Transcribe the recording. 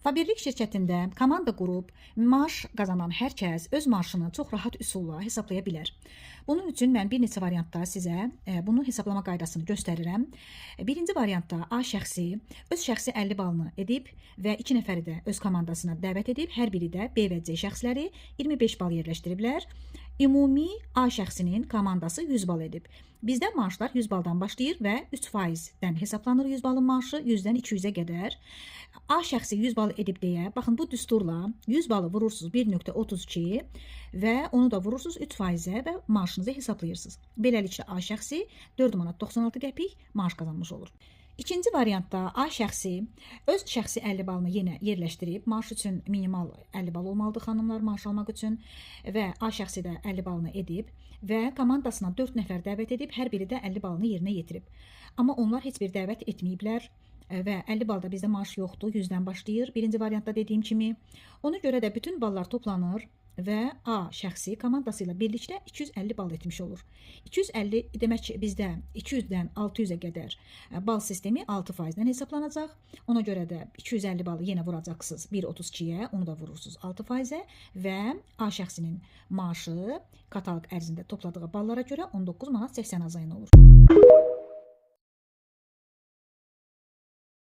Fabirlik şirkətində komanda qurub maaş qazanan hər kəs öz maaşını çox rahat üsulla hesablaya bilər. Bunun üçün mən bir neçə variantda sizə bunun hesablama qaydasını göstərirəm. Birinci variantda A şəxsi öz şəxsi 50 balını edib və 2 nəfəri də öz komandasına dəvət edib, hər biri də B və C şəxsləri 25 bal yerləşdiriblər. Ümumi A şəxsinin komandası 100 bal edib. Bizdə maaşlar 100 baldan başlayır və 3%-dən hesablanır 100 balın maaşı 100-dən 200-ə qədər. A şəxsi 100 bal edib deyə, baxın bu düsturla 100 balı vurursunuz 1.32 və onu da vurursunuz 3%-ə və maaşınızı hesablayırsınız. Beləliklə A şəxsi 4 manat 96 qəpik maaş qazanmış olur. İkinci variantda A şəxsi öz şəxsi 50 balını yenə yerləşdirib, maaş üçün minimal 50 bal olmalıdır xanımlar maaş almaq üçün və A şəxsi də 50 balını edib və komandasına 4 nəfər dəvət edib, hər biri də 50 balını yerinə yetirib. Amma onlar heç bir dəvət etməyiblər və 50 balda bizdə maaş yoxdur, 100-dən başlayır. Birinci variantda dediyim kimi. Ona görə də bütün ballar toplanır və A şəxsi komandası ilə birlikdə 250 bal etmiş olur. 250 demək ki, bizdə 200-dən 600-ə qədər bal sistemi 6%-dən hesablanacaq. Ona görə də 250 balı yenə vuracaqsınız 1.32-yə, onu da vurursunuz 6%-ə və A şəxsinin maaşı kataloq ərzində topladığı ballara görə 19 manat 80 azayın olur.